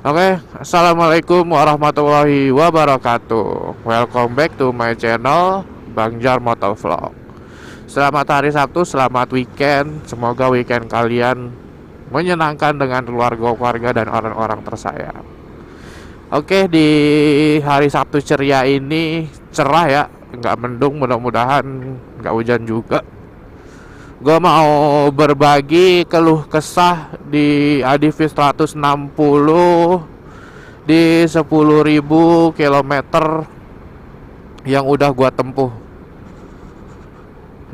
Oke, assalamualaikum warahmatullahi wabarakatuh. Welcome back to my channel Bang Jar Motovlog. Selamat hari Sabtu, selamat weekend. Semoga weekend kalian menyenangkan dengan keluarga-keluarga dan orang-orang tersayang. Oke, di hari Sabtu ceria ini cerah ya, nggak mendung, mudah-mudahan nggak hujan juga. Gue mau berbagi keluh kesah di ADV 160 di 10.000 kilometer yang udah gue tempuh.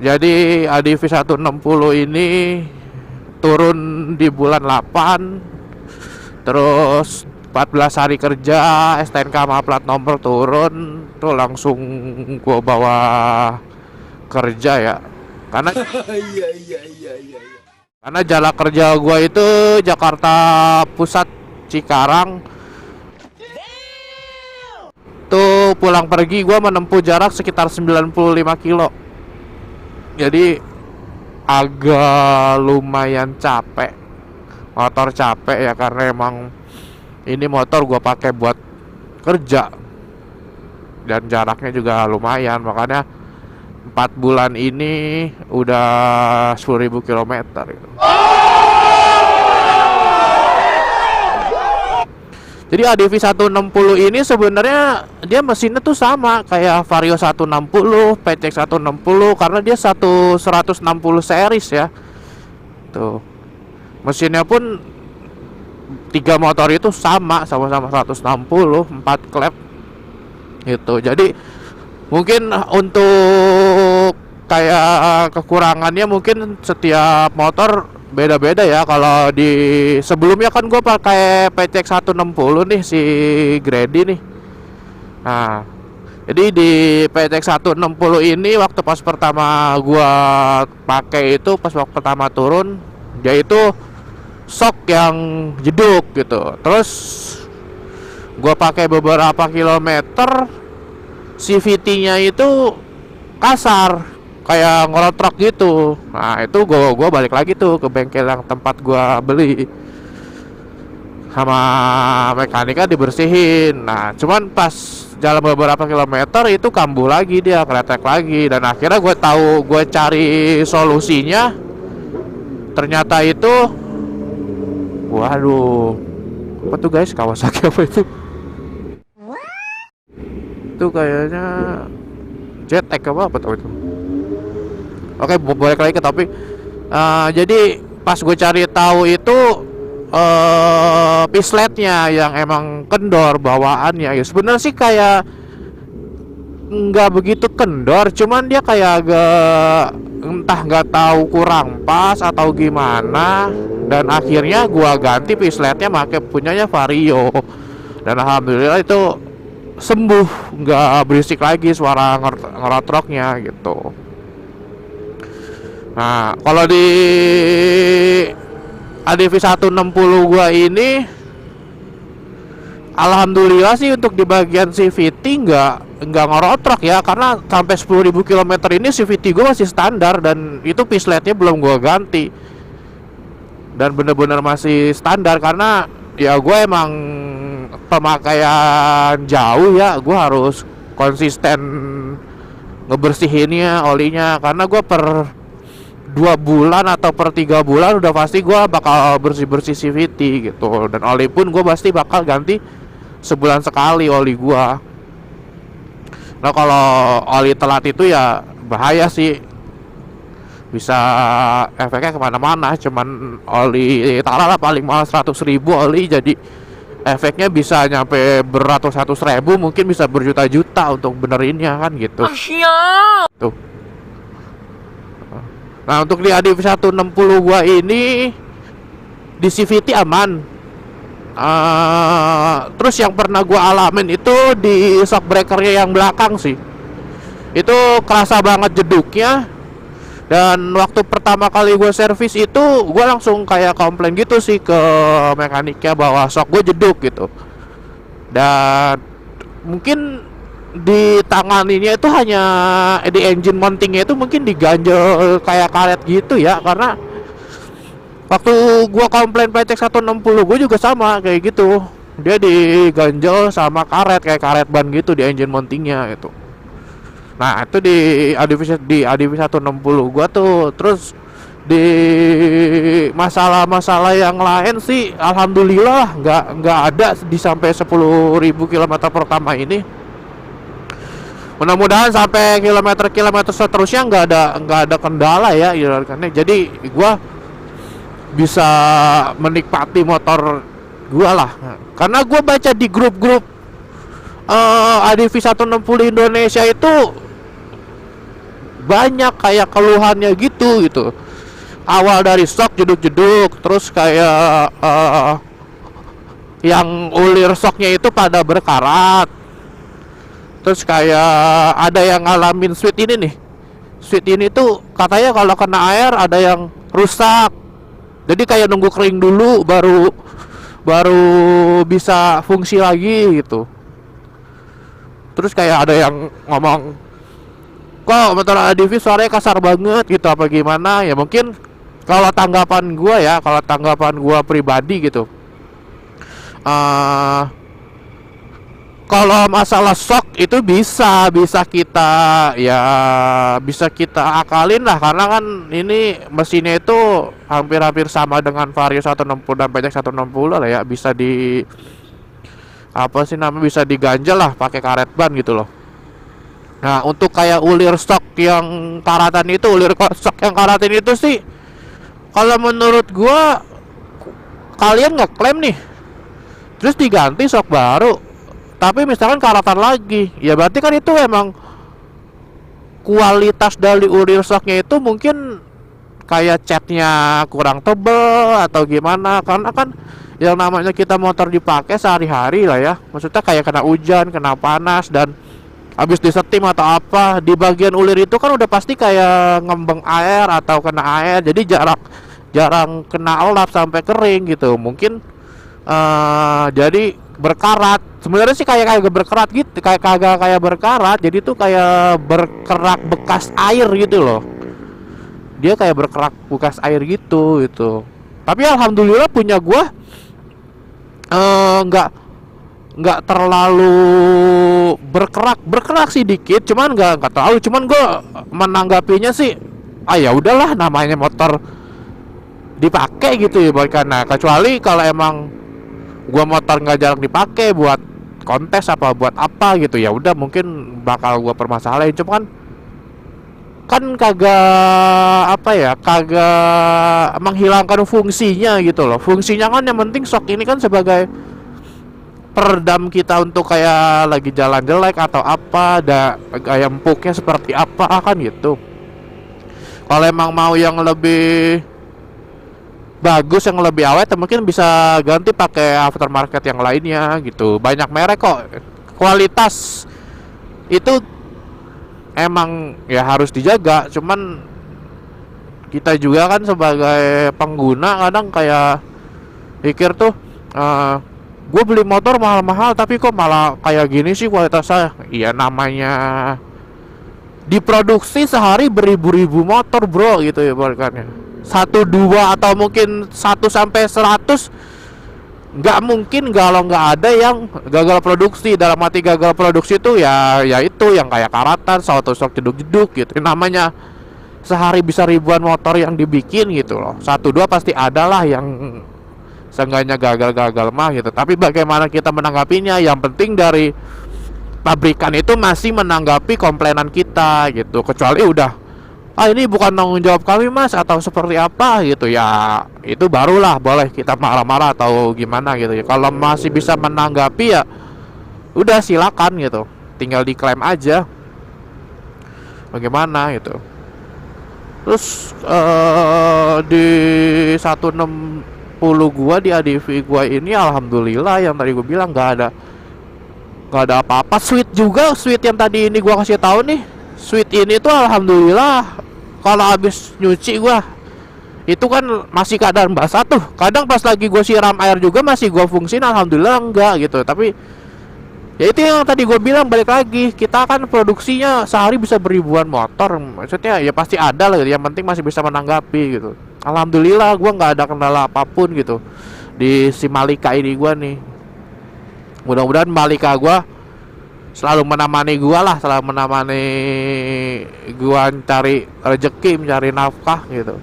Jadi ADV 160 ini turun di bulan 8, terus 14 hari kerja STNK sama plat nomor turun, tuh langsung gue bawa kerja ya. Karena karena jalan kerja gua itu Jakarta Pusat Cikarang. Tuh pulang pergi gua menempuh jarak sekitar 95 kilo. Jadi agak lumayan capek. Motor capek ya, karena emang ini motor gua pakai buat kerja. Dan jaraknya juga lumayan, makanya 4 bulan ini udah 10.000 km gitu. Jadi ADV 160 ini sebenarnya dia mesinnya tuh sama kayak Vario 160, PCX 160, karena dia 160 series ya. Tuh. Mesinnya pun 3 motor itu sama-sama 160, 4 klep gitu. Jadi mungkin untuk kayak kekurangannya mungkin setiap motor beda-beda ya. Kalau di sebelumnya kan gue pakai PCX 160 nih, si Grady nih. Nah, jadi di PCX 160 ini waktu pas pertama gue pakai itu, pas waktu pertama turun, dia itu shock yang jeduk gitu. Terus gue pakai beberapa kilometer, CVT-nya itu kasar, kayak ngerotrok gitu. Nah itu gue balik lagi tuh ke bengkel yang tempat gue beli, sama mekanika dibersihin. Nah cuman pas jalan beberapa kilometer itu kambuh lagi, dia kretek lagi. Dan akhirnya gue cari solusinya, ternyata itu, waduh, apa tuh guys, Kawasaki apa itu? Itu kayaknya JTEC apa tuh itu. Oke, balik lagi ke topik. Jadi pas gue cari tahu itu pisletnya yang emang kendor bawaannya. Ya sebenarnya sih kayak nggak begitu kendor, cuman dia kayak agak, entah nggak tahu kurang pas atau gimana. Dan akhirnya gue ganti pisletnya pakai punyanya Vario. Dan alhamdulillah itu sembuh, nggak berisik lagi suara ngerotroknya gitu. Nah kalau di ADV 160 gua ini alhamdulillah sih untuk di bagian CVT nggak ngerotrok ya, karena sampai 10.000 km ini CVT gua masih standar, dan itu pisletnya belum gua ganti, dan bener-bener masih standar. Karena ya gue emang pemakaian jauh ya, gue harus konsisten ngebersihinnya olinya. Karena gue per 2 bulan atau per 3 bulan udah pasti gue bakal bersih-bersih CVT gitu. Dan oli pun gue pasti bakal ganti sebulan sekali oli gue. Nah kalau oli telat itu ya bahaya sih, bisa efeknya kemana-mana. Cuman oli taruhlah paling mahal 100.000 oli, jadi efeknya bisa nyampe beratus-ratus ribu, mungkin bisa berjuta-juta untuk benerinnya kan gitu. Tuh. Nah untuk di ADV 160 gua ini di CVT aman. Terus yang pernah gua alamin itu di shock breakernya yang belakang sih, itu kerasa banget jeduknya. Dan waktu pertama kali gue servis itu gue langsung kayak komplain gitu sih ke mekaniknya bahwa shock gue jeduk gitu. Dan mungkin di tanganinya itu hanya di engine mountingnya itu mungkin diganjel kayak karet gitu ya. Karena waktu gua komplain PCX 160 gua juga sama kayak gitu. dia diganjel sama karet, kayak karet ban gitu di engine mountingnya itu. Nah itu di ADV 160 gua tuh. Terus di masalah-masalah yang lain sih alhamdulillah nggak ada di sampai 10.000 kilometer pertama ini. Mudah-mudahan sampai kilometer seterusnya nggak ada kendala ya, ibaratnya. Jadi gua bisa menikmati motor gua lah. Karena gua baca di grup-grup ADV 160 Indonesia itu banyak kayak keluhannya gitu. Awal dari shock jeduk-jeduk, terus kayak yang ulir shocknya itu pada berkarat. Terus kayak ada yang ngalamin switch ini nih. Switch ini tuh katanya kalau kena air ada yang rusak. Jadi kayak nunggu kering dulu baru bisa fungsi lagi gitu. Terus kayak ada yang ngomong, kok motor ADV suaranya kasar banget gitu, apa gimana ya. Mungkin kalau tanggapan gua pribadi gitu, kalau masalah shock itu bisa kita akalin lah, karena kan ini mesinnya itu hampir sama dengan Vario 160 dan PCX 160 lah ya, bisa bisa diganjel lah pakai karet ban gitu loh. Nah untuk kayak ulir shock yang karatan itu sih, kalau menurut gua kalian ngeklaim nih terus diganti shock baru, tapi misalkan karatan lagi, ya berarti kan itu emang kualitas dari ulir shocknya itu mungkin kayak catnya kurang tebel atau gimana. Karena kan yang namanya kita motor dipakai sehari-hari lah ya, maksudnya kayak kena hujan, kena panas, dan habis disetim atau apa, di bagian ulir itu kan udah pasti kayak ngembeng air atau kena air, jadi jarang kena lap sampai kering gitu. Mungkin jadi berkarat. Sebenarnya sih kayak berkerat gitu, kayak berkarat. Jadi tuh kayak berkerak bekas air gitu loh. Dia kayak berkerak bekas air gitu. Tapi alhamdulillah punya gua nggak terlalu berkerak sih dikit, cuman nggak terlalu. Cuman gua menanggapinya sih, ya udahlah, namanya motor dipakai gitu ya, karena kecuali kalau emang gua motor nggak jarang dipakai buat kontes apa buat apa gitu, ya udah mungkin bakal gua permasalahin. Cuma kan kagak menghilangkan fungsinya gitu loh. Fungsinya kan yang penting shock ini kan sebagai peredam kita untuk kayak lagi jalan jelek atau apa, ada gaya empuknya seperti apa kan gitu. Kalau emang mau yang lebih bagus, yang lebih awet, mungkin bisa ganti pakai aftermarket yang lainnya gitu. Banyak merek kok. Kualitas itu emang ya harus dijaga. Cuman kita juga kan sebagai pengguna kadang kayak pikir tuh, gue beli motor mahal-mahal tapi kok malah kayak gini sih kualitasnya. Iya, namanya diproduksi sehari beribu-ribu motor bro gitu ya, bahkan 1-2 atau mungkin 1-100, nggak mungkin kalau nggak ada yang gagal produksi. Dalam arti gagal produksi itu ya itu yang kayak karatan, auto shock jeduk-jeduk gitu. Namanya sehari bisa ribuan motor yang dibikin gitu loh, 1-2 pasti ada lah yang seenggaknya gagal mah gitu. Tapi bagaimana kita menanggapinya, yang penting dari pabrikan itu masih menanggapi komplainan kita gitu. Kecuali udah, ini bukan tanggung jawab kami mas, atau seperti apa gitu ya, itu barulah boleh kita marah-marah atau gimana gitu ya. Kalau masih bisa menanggapi ya udah silakan gitu, tinggal diklaim aja bagaimana gitu. Terus di 160 gua, di ADV gua ini alhamdulillah yang tadi gua bilang nggak ada apa-apa. Sweet yang tadi ini gua kasih tahu nih, sweet ini tuh alhamdulillah kalau habis nyuci gua itu kan masih keadaan basah tuh. Kadang pas lagi gua siram air juga masih gua fungsiin, alhamdulillah enggak gitu. Tapi ya itu yang tadi gua bilang, balik lagi, kita kan produksinya sehari bisa beribuan motor, maksudnya ya pasti ada lah gitu. Yang penting masih bisa menanggapi gitu. Alhamdulillah gua nggak ada kendala apapun gitu di si Malika ini gua nih. Mudah-mudahan Malika gua selalu menemani gua lah, selalu menemani gua mencari rezeki, mencari nafkah gitu.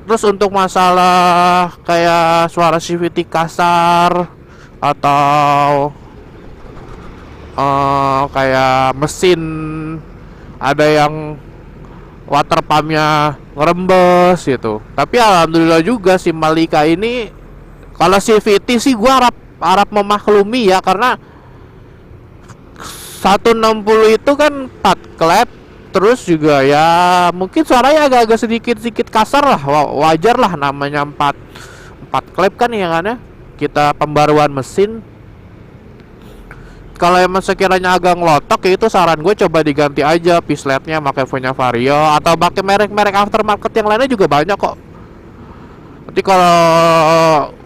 Terus untuk masalah kayak suara CVT kasar atau kayak mesin ada yang water pumpnya ngerembes gitu. Tapi alhamdulillah juga si Malika ini, kalau CVT sih gua harap memaklumi ya, karena 160 itu kan 4 klep, terus juga ya mungkin suaranya agak-agak sedikit kasar lah, wajar lah, namanya 4 klep kan ya kan ya, kita pembaruan mesin. Kalau emang sekiranya agak ngelotok ya, itu saran gue coba diganti aja pisletnya, pakai punya Vario atau pakai merek-merek aftermarket yang lainnya juga banyak kok. Nanti kalau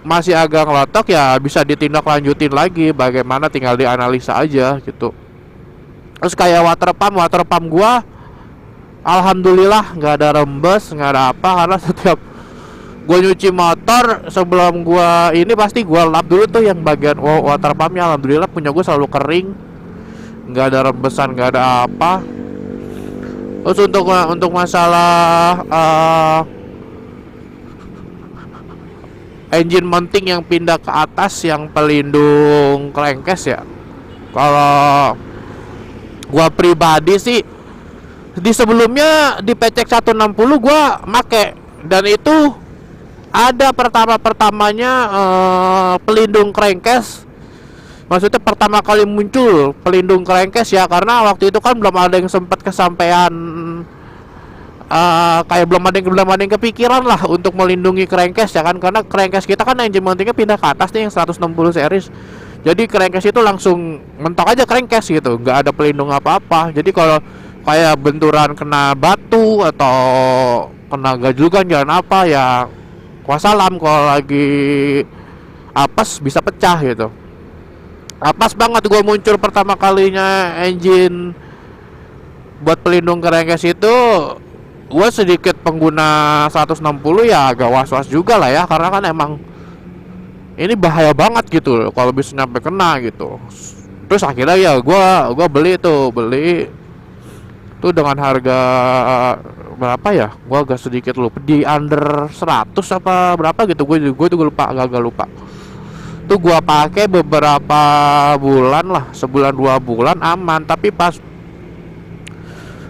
masih agak ngelotok ya bisa ditindak lanjutin lagi, bagaimana tinggal dianalisa aja gitu. Terus kayak water pump gua alhamdulillah nggak ada rembes, nggak ada apa, karena setiap gua nyuci motor sebelum gua ini pasti gua lap dulu tuh yang bagian water pumpnya. Alhamdulillah punya gua selalu kering, nggak ada rembesan, nggak ada apa. Terus untuk masalah engine mounting yang pindah ke atas, yang pelindung crankcase ya, kalau gua pribadi sih di sebelumnya di PCX 160 gua make, dan itu ada pertamanya pelindung crankcase. Maksudnya pertama kali muncul pelindung crankcase ya, karena waktu itu kan belum ada yang sempat kesampaian, kayak belum ada yang kepikiran lah untuk melindungi crankcase ya kan, karena crankcase kita kan engine mountingnya pindah ke atas nih yang 160 series. Jadi crankcase itu langsung mentok aja crankcase gitu, nggak ada pelindung apa-apa. Jadi kalau kayak benturan kena batu atau kena gajlukan jalan apa ya, wassalam, kalau lagi apes bisa pecah gitu. Apes banget gue muncul pertama kalinya engine buat pelindung crankcase itu, gue sedikit pengguna 160 ya agak was-was juga lah ya, karena kan emang ini bahaya banget gitu loh kalau bisa nyampe kena gitu. Terus akhirnya ya gue beli tuh dengan harga berapa ya, gue agak sedikit lupa, di under 100 apa berapa gitu, gue juga lupa, agak lupa. Tuh gue pakai beberapa bulan lah, sebulan 2 bulan aman. Tapi pas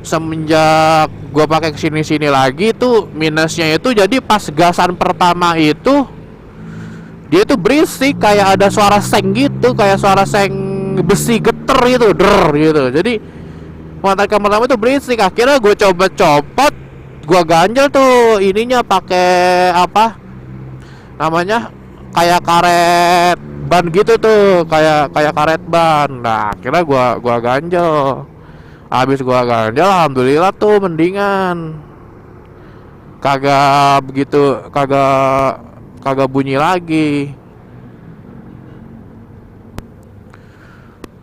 semenjak gue pakai kesini lagi tuh minusnya itu, jadi pas gasan pertama itu dia tuh berisik, kayak ada suara seng gitu, kayak suara seng besi geter gitu, der gitu. Jadi motor pertama itu berisik. Akhirnya gue coba copot, gue ganjel tuh ininya pakai apa namanya, kayak karet ban gitu tuh, kayak karet ban. Nah akhirnya gua ganjel. Habis gua ganjel alhamdulillah tuh mendingan, kagak begitu, kagak bunyi lagi.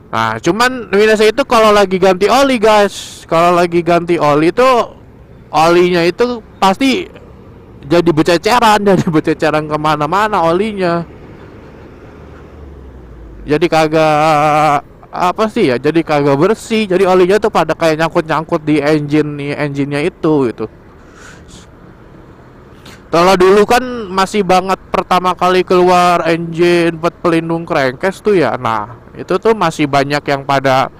Nah cuman minusnya itu kalau lagi ganti oli guys, kalau lagi ganti oli tuh olinya itu pasti jadi bececeran kemana-mana olinya. Jadi kagak apa sih ya, jadi kagak bersih. Jadi olinya tuh pada kayak nyangkut di engine-nya itu gitu. Kalau dulu kan masih banget pertama kali keluar engine buat pelindung crankcase tuh ya, nah itu tuh masih banyak yang pada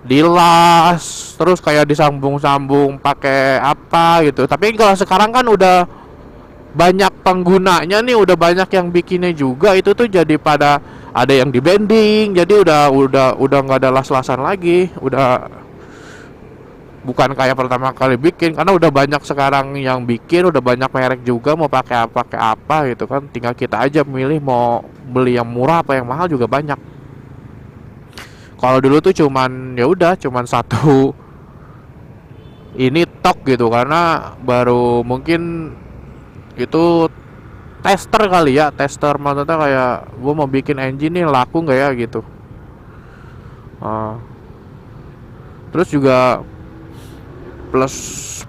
dilas, terus kayak disambung-sambung pakai apa gitu. Tapi kalau sekarang kan udah banyak penggunanya nih, udah banyak yang bikinnya juga, itu tuh jadi pada ada yang di bending, jadi udah nggak ada las-lasan lagi, udah bukan kayak pertama kali bikin, karena udah banyak sekarang yang bikin, udah banyak merek juga, mau pakai apa gitu kan, tinggal kita aja milih mau beli yang murah apa yang mahal juga banyak. Kalau dulu tuh cuman ya udah cuman satu ini tok gitu, karena baru mungkin itu tester kali ya, tester maksudnya kayak gue mau bikin engine nih laku nggak ya gitu. Terus juga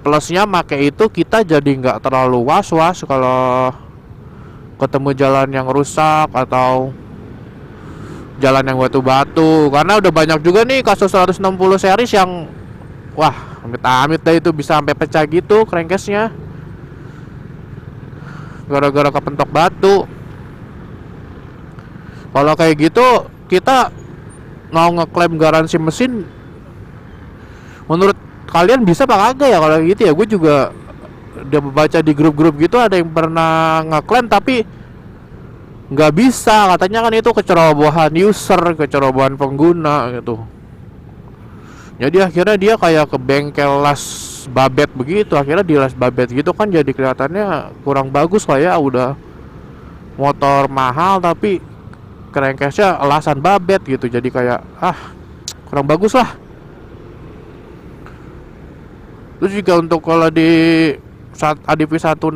plusnya make itu kita jadi nggak terlalu was-was kalau ketemu jalan yang rusak atau jalan yang batu-batu. Karena udah banyak juga nih kasus 160 series yang wah, amit-amit dah itu bisa sampai pecah gitu crankcase-nya gara-gara kepentok batu. Kalau kayak gitu kita mau ngeklaim garansi mesin, menurut kalian bisa apa kagak ya kalau gitu ya? Gue juga udah baca di grup-grup gitu ada yang pernah ngeklaim tapi nggak bisa, katanya kan itu kecerobohan user, kecerobohan pengguna gitu. Jadi akhirnya dia kayak ke bengkel las babet begitu, akhirnya di las babet gitu kan jadi kelihatannya kurang bagus lah ya, udah motor mahal tapi crankcase-nya elasan babet gitu, jadi kayak kurang bagus lah. Terus juga untuk kalau di ADV 160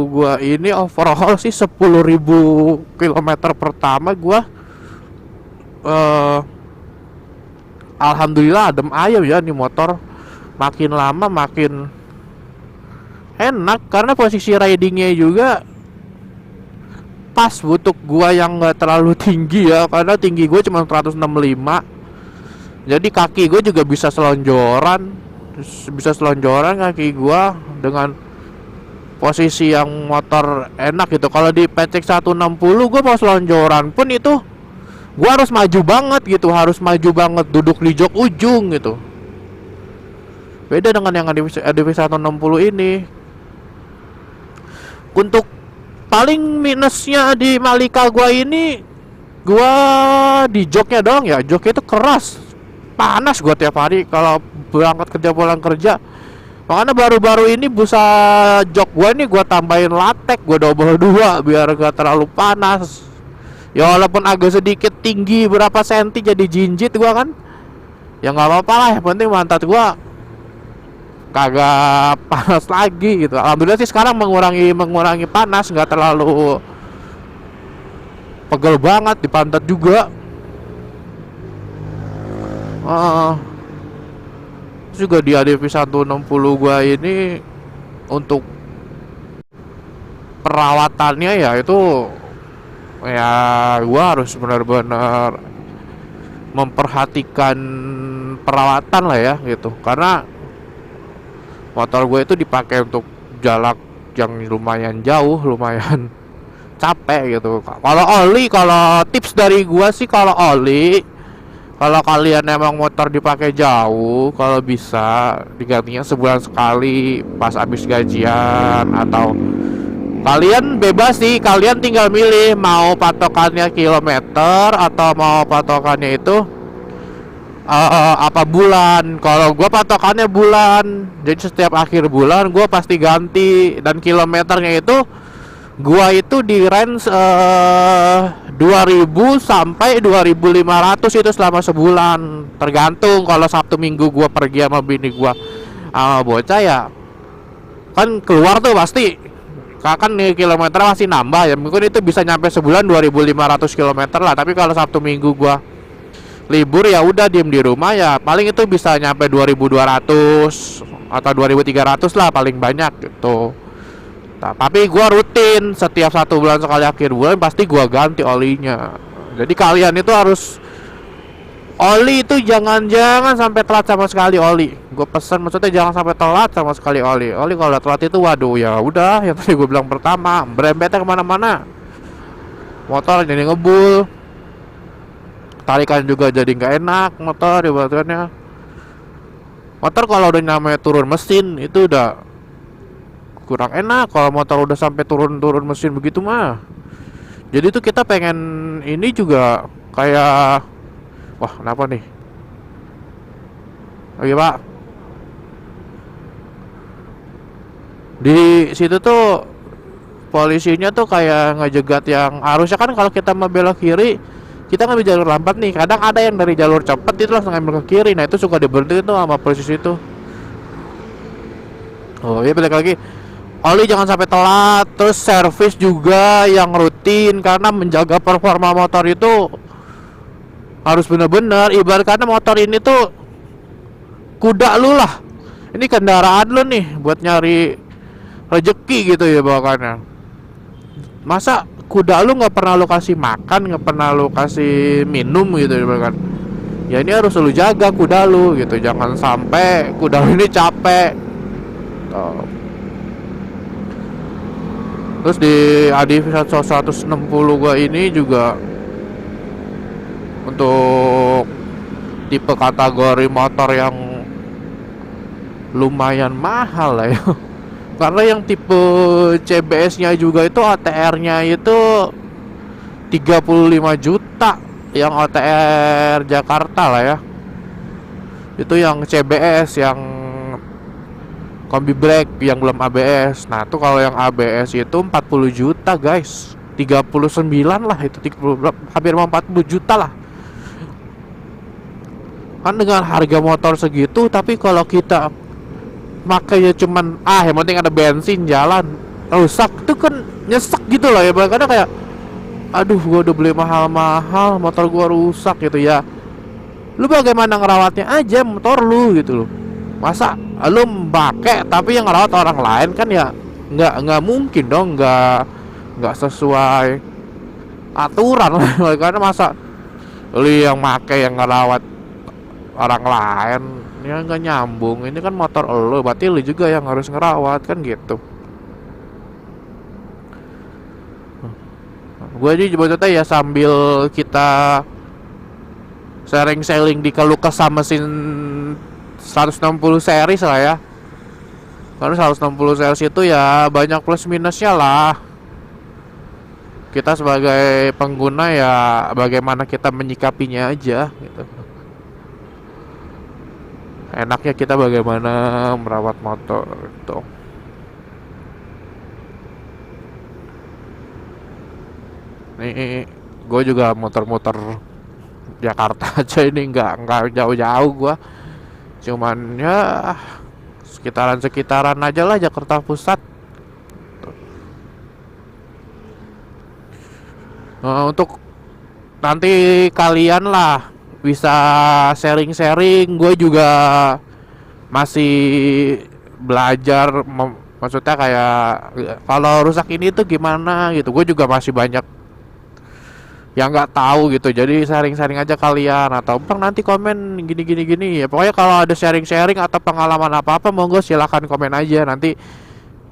gua ini overall sih 10.000 km pertama gua alhamdulillah adem ayem ya nih motor. Makin lama makin enak karena posisi ridingnya juga pas untuk gua yang nggak terlalu tinggi ya, karena tinggi gue cuma 165, jadi kaki gue juga bisa selonjoran kaki gua dengan posisi yang motor enak gitu. Kalau di PCX 160 gue mau selonjoran pun itu gue harus maju banget gitu, harus maju banget, duduk di jok ujung gitu. Beda dengan yang ADV 160 ini. Untuk paling minusnya di Malika gua ini, gua di joknya doang ya, joknya itu keras, panas gua tiap hari kalau berangkat kerja pulang kerja. Makanya baru-baru ini busa jok gua ini gua tambahin latek, gua double 2 biar gak terlalu panas. Ya walaupun agak sedikit tinggi berapa senti jadi jinjit gua kan, ya nggak apa-apa lah, yang penting pantat gua kagak panas lagi gitu. Alhamdulillah sih sekarang mengurangi panas, nggak terlalu pegel banget di pantat juga. Juga di ADV 160 gua ini untuk perawatannya ya itu ya gua harus benar-benar memperhatikan perawatan lah ya gitu, karena motor gue itu dipakai untuk jarak yang lumayan jauh, lumayan capek gitu. Kalau oli, kalau tips dari gue sih, kalau oli, kalau kalian emang motor dipakai jauh, kalau bisa digantinya sebulan sekali pas habis gajian, atau kalian bebas sih, kalian tinggal milih mau patokannya kilometer atau mau patokannya itu apa bulan. Kalau gue patokannya bulan, jadi setiap akhir bulan gue pasti ganti, dan kilometernya itu gue itu di range 2000 sampai 2500 itu selama sebulan, tergantung. Kalau Sabtu Minggu gue pergi sama bini gue sama bocah ya kan keluar tuh pasti kan nih kilometer masih nambah ya, mungkin itu bisa nyampe sebulan 2500 km lah. Tapi kalau Sabtu Minggu gue libur ya udah diem di rumah, ya paling itu bisa nyampe 2200 atau 2300 lah paling banyak gitu. Nah, tapi gua rutin setiap 1 bulan sekali akhir bulan pasti gua ganti olinya. Jadi kalian itu harus oli itu jangan sampai telat sama sekali oli. Gue pesan maksudnya jangan sampai telat sama sekali oli. Oli kalau telat itu waduh ya udah yang tadi gue bilang pertama, berembetnya kemana-mana, motor jadi ngebul, tarikan juga jadi nggak enak motor ibaratnya. Motor kalau udah namanya turun mesin itu udah kurang enak. Kalau motor udah sampai turun mesin begitu mah, jadi tuh kita pengen ini juga kayak wah kenapa nih, oke pak, di situ tuh polisinya tuh kayak ngejegat yang harusnya kan kalau kita mau belok kiri kita ngambil jalur lambat nih, kadang ada yang dari jalur cepet itu langsung ngambil ke kiri, nah itu suka diberhentiin tuh sama polisi itu. Oh iya, balik lagi, oli jangan sampai telat, terus servis juga yang rutin, karena menjaga performa motor itu harus bener-bener. Ibarat karena motor ini tuh kuda lu lah, ini kendaraan lu nih buat nyari rezeki gitu ya bawakannya. Masa kuda lu nggak pernah lu kasih makan, nggak pernah lu kasih minum gitu kan. Ya ini harus lu jaga kuda lu gitu, jangan sampai kuda lu ini capek. Tuh. Terus di ADV 160 gua ini juga untuk tipe kategori motor yang lumayan mahal lah ya. Karena yang tipe CBS-nya juga itu ATR-nya itu 35 juta, yang OTR Jakarta lah ya. Itu yang CBS, yang kombi brake yang belum ABS. Nah, tuh kalau yang ABS itu 40 juta, guys. 39 lah itu, 30, hampir 40 juta lah. Kan dengan harga motor segitu, tapi kalau kita makanya cuman yang penting ada bensin jalan, rusak itu kan nyesek gitu loh ya. Kadang kayak aduh, gua udah beli mahal-mahal, motor gua rusak gitu ya. Lu bagaimana ngerawatnya aja motor lu gitu loh. Masa lu pakai tapi yang ngerawat orang lain kan ya nggak mungkin dong, nggak sesuai aturan lah. Karena masa lu yang pakai yang ngerawat orang lain, ya nggak nyambung. Ini kan motor lu, berarti lu juga yang harus ngerawat kan gitu. Gue aja maksudnya ya sambil kita sharing-sharing di keluh kesah mesin 160 series lah ya. Karena 160 series itu ya banyak plus minusnya lah. Kita sebagai pengguna ya bagaimana kita menyikapinya aja gitu. Enaknya kita bagaimana merawat motor gitu. Nih gue juga muter-muter Jakarta aja ini, nggak jauh-jauh gue, cuman ya sekitaran aja lah Jakarta Pusat. Untuk nanti kalian lah bisa sharing-sharing. Gue juga masih belajar, maksudnya kayak kalau rusak ini tuh gimana gitu. Gue juga masih banyak yang nggak tahu gitu, jadi sharing-sharing aja kalian, atau bang nanti komen gini ya. Pokoknya kalau ada sharing-sharing atau pengalaman apa-apa, monggo silahkan komen aja, nanti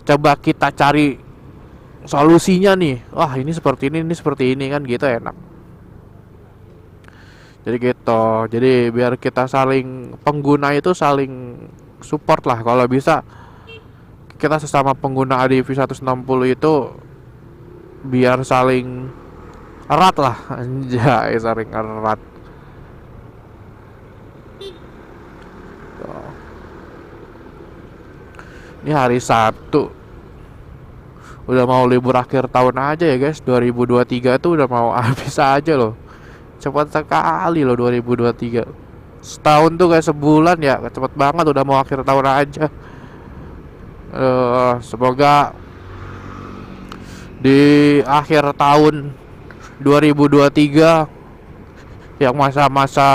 coba kita cari solusinya nih. Wah ini seperti ini kan gitu, enak. Jadi gitu, jadi biar kita saling pengguna itu saling support lah. Kalau bisa kita sesama pengguna ADV 160 itu biar saling erat lah, anjay, saling erat. Ini hari Sabtu, udah mau libur akhir tahun aja ya guys. 2023 tuh udah mau habis aja loh. Cepat sekali loh 2023. Setahun tuh kayak sebulan ya, cepet banget udah mau akhir tahun aja. Semoga di akhir tahun 2023 yang masa-masa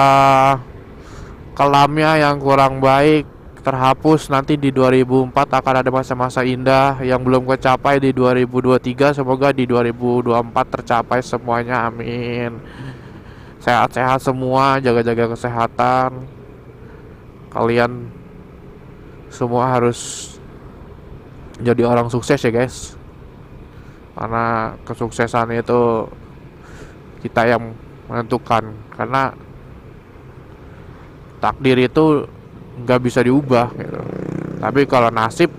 kelamnya yang kurang baik terhapus. Nanti di 2004 akan ada masa-masa indah yang belum kecapai di 2023. Semoga di 2024 tercapai semuanya, amin. Sehat-sehat semua, jaga-jaga kesehatan. Kalian semua harus jadi orang sukses ya guys, karena kesuksesan itu kita yang menentukan. Karena takdir itu nggak bisa diubah gitu. Tapi kalau nasib,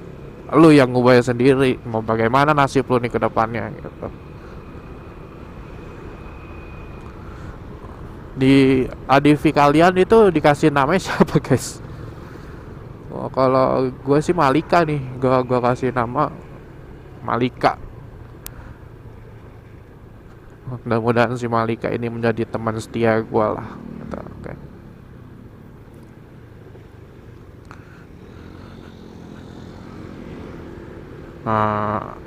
lu yang ngubahnya sendiri. Mau bagaimana nasib lu nih ke depannya gitu. Di ADV kalian itu dikasih namanya siapa guys? Kalau gue sih Malika nih, gue kasih nama Malika. Mudah-mudahan si Malika ini menjadi teman setia gue lah gitu. Okay. Nah,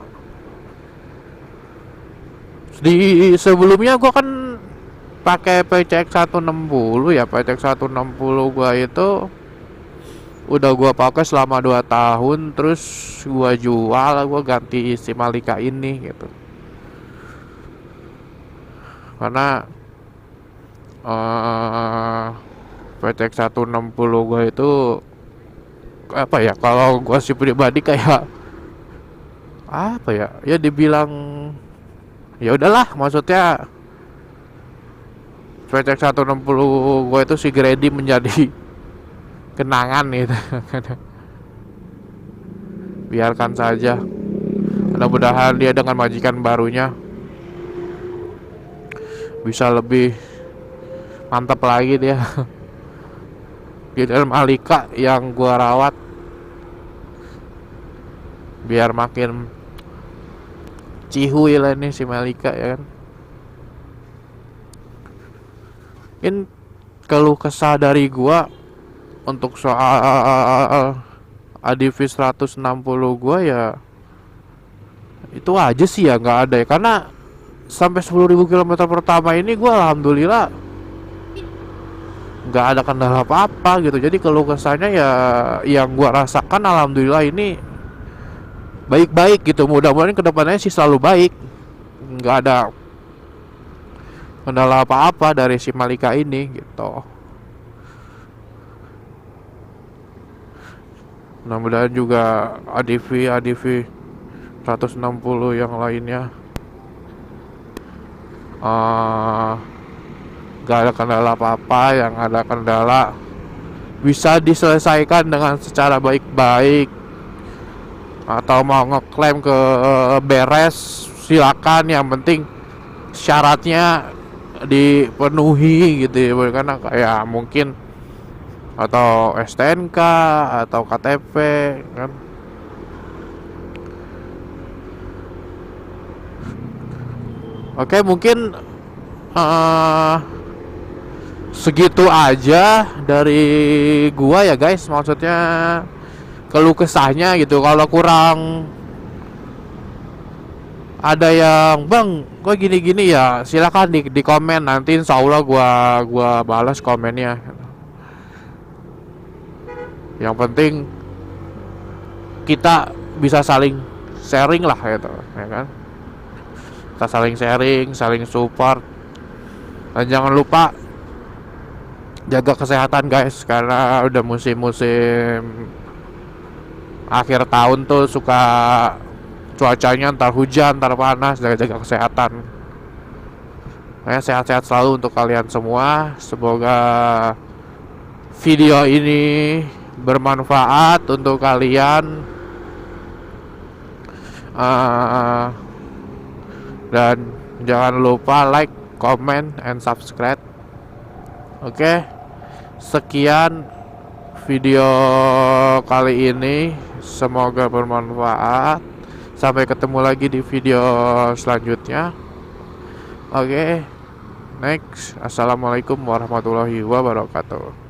di sebelumnya gue kan pakai PCX 160 ya. PCX 160 gue itu udah gue pakai selama 2 tahun, terus gue jual, gue ganti si Malika ini gitu. Karena PTX 160 gue itu apa ya, kalau gue sih pribadi kayak apa ya, ya dibilang ya udahlah, maksudnya PTX 160 gue itu si Grady menjadi kenangan gitu. Biarkan saja, mudah-mudahan dia dengan majikan barunya bisa lebih mantap lagi dia. Di dalam Alika yang gua rawat biar makin cihuy lah nih si Malika ya kan. Mungkin keluh kesah dari gua untuk soal ADV 160 gua ya itu aja sih ya, nggak ada ya, karena sampai 10.000 km pertama ini gua alhamdulillah nggak ada kendala apa-apa gitu. Jadi keluh kesahnya ya yang gua rasakan alhamdulillah ini baik-baik gitu. Mudah-mudahan kedepannya sih selalu baik, nggak ada kendala apa-apa dari si Malika ini gitu. Mudah-mudahan juga ADV 160 yang lainnya gak ada kendala apa-apa. Yang ada kendala bisa diselesaikan dengan secara baik-baik, atau mau ngeklaim ke beres silakan, yang penting syaratnya dipenuhi gitu ya. Karena kayak mungkin atau STNK atau KTP kan. Oke, mungkin segitu aja dari gua ya guys, maksudnya keluh kesahnya gitu. Kalau kurang ada yang bang gua gini-gini ya silakan di komen, nanti insya Allah gua balas komennya. Yang penting kita bisa saling sharing lah gitu ya kan. Kita saling sharing, saling support. Dan jangan lupa jaga kesehatan guys, karena udah musim-musim akhir tahun tuh suka cuacanya ntar hujan, ntar panas. Jaga-jaga kesehatan. Sehat-sehat selalu untuk kalian semua. Semoga video ini bermanfaat untuk kalian. Dan jangan lupa like, comment, and subscribe. Oke, sekian video kali ini, semoga bermanfaat. Sampai ketemu lagi di video selanjutnya. Oke, next. Assalamualaikum warahmatullahi wabarakatuh.